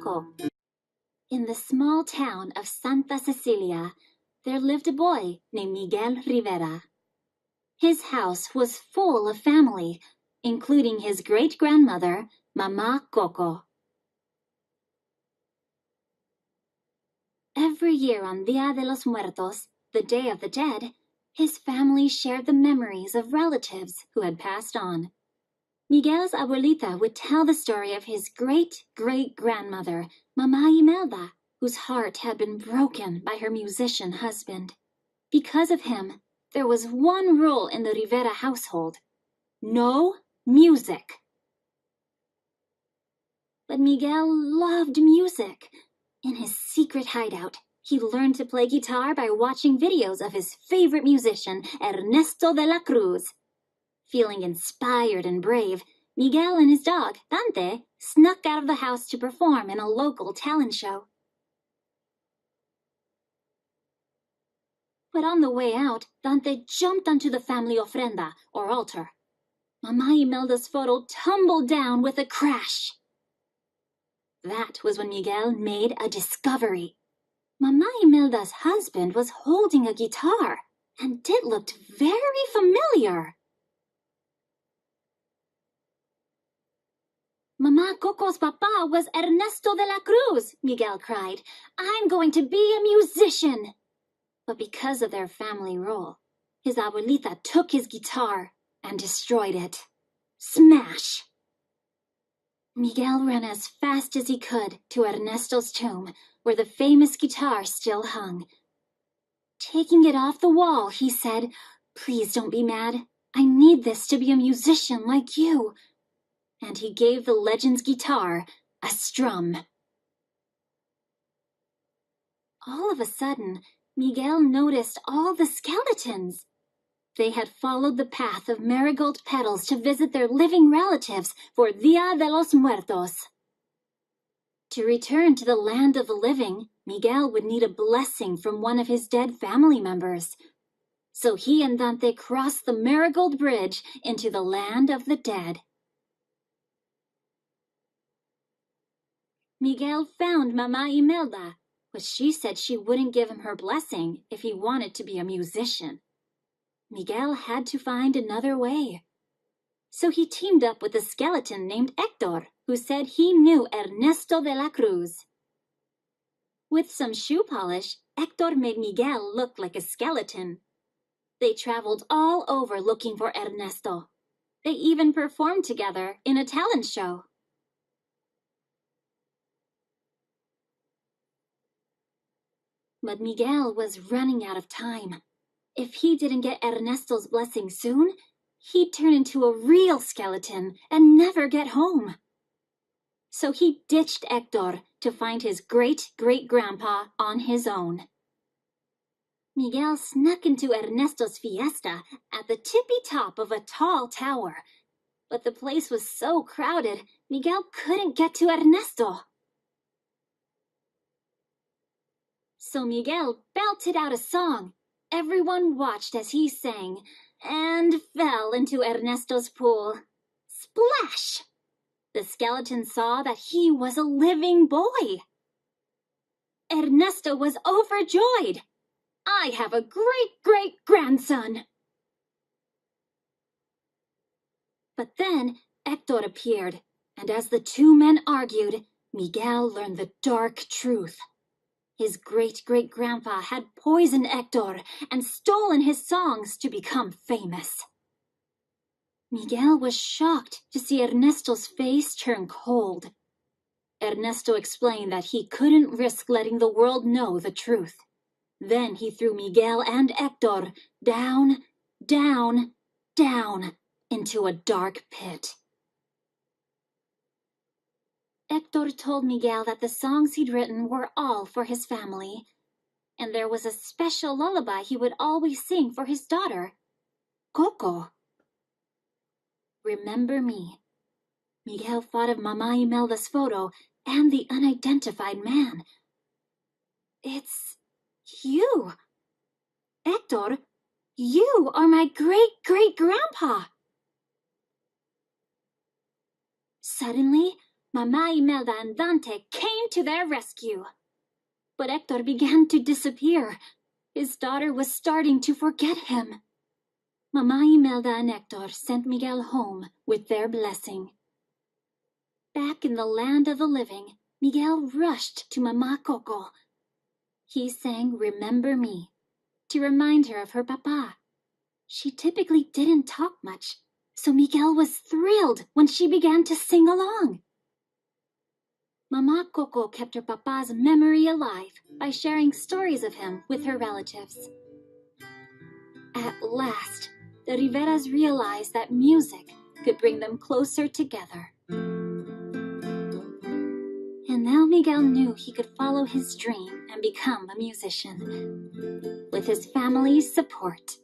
Coco. In the small town of Santa Cecilia, there lived a boy named Miguel Rivera. His house was full of family, including his great-grandmother, Mama Coco. Every year on Dia de los Muertos, the Day of the Dead, his family shared the memories of relatives who had passed on. Miguel's abuelita would tell the story of his great-great-grandmother, Mama Imelda, whose heart had been broken by her musician husband. Because of him, there was one rule in the Rivera household: no music. But Miguel loved music. In his secret hideout, he learned to play guitar by watching videos of his favorite musician, Ernesto de la Cruz. Feeling inspired and brave, Miguel and his dog, Dante, snuck out of the house to perform in a local talent show. But on the way out, Dante jumped onto the family ofrenda, or altar. Mama Imelda's photo tumbled down with a crash. That was when Miguel made a discovery. Mama Imelda's husband was holding a guitar, and it looked very familiar. Mama Coco's papa was Ernesto de la Cruz, Miguel cried. I'm going to be a musician. But because of their family role, his abuelita took his guitar and destroyed it. Smash! Miguel ran as fast as he could to Ernesto's tomb, where the famous guitar still hung. Taking it off the wall, he said, "Please don't be mad. I need this to be a musician like you." And he gave the legend's guitar a strum. All of a sudden, Miguel noticed all the skeletons. They had followed the path of marigold petals to visit their living relatives for Dia de los Muertos. To return to the land of the living, Miguel would need a blessing from one of his dead family members. So he and Dante crossed the marigold bridge into the land of the dead. Miguel found Mama Imelda, but she said she wouldn't give him her blessing if he wanted to be a musician. Miguel had to find another way. So he teamed up with a skeleton named Hector, who said he knew Ernesto de la Cruz. With some shoe polish, Hector made Miguel look like a skeleton. They traveled all over looking for Ernesto. They even performed together in a talent show. But Miguel was running out of time. If he didn't get Ernesto's blessing soon, he'd turn into a real skeleton and never get home. So he ditched Hector to find his great-great-grandpa on his own. Miguel snuck into Ernesto's fiesta at the tippy top of a tall tower. But the place was so crowded, Miguel couldn't get to Ernesto. So Miguel belted out a song. Everyone watched as he sang, and fell into Ernesto's pool. Splash! The skeleton saw that he was a living boy. Ernesto was overjoyed. I have a great-great-grandson. But then Hector appeared, and as the two men argued, Miguel learned the dark truth. His great-great-grandpa had poisoned Hector and stolen his songs to become famous. Miguel was shocked to see Ernesto's face turn cold. Ernesto explained that he couldn't risk letting the world know the truth. Then he threw Miguel and Hector down, down, down into a dark pit. Hector told Miguel that the songs he'd written were all for his family, and there was a special lullaby he would always sing for his daughter, Coco. Remember me. Miguel thought of Mama Imelda's photo and the unidentified man. It's you. Hector, you are my great-great-grandpa. Suddenly, Mama Imelda and Dante came came to their rescue. But Hector began to disappear. His daughter was starting to forget him. Mama Imelda and Hector sent Miguel home with their blessing. Back in the land of the living, Miguel rushed to Mama Coco. He sang Remember Me to remind her of her papa. She typically didn't talk much, so Miguel was thrilled when she began to sing along. Mama Coco kept her papa's memory alive by sharing stories of him with her relatives. At last, the Riveras realized that music could bring them closer together. And now Miguel knew he could follow his dream and become a musician, with his family's support.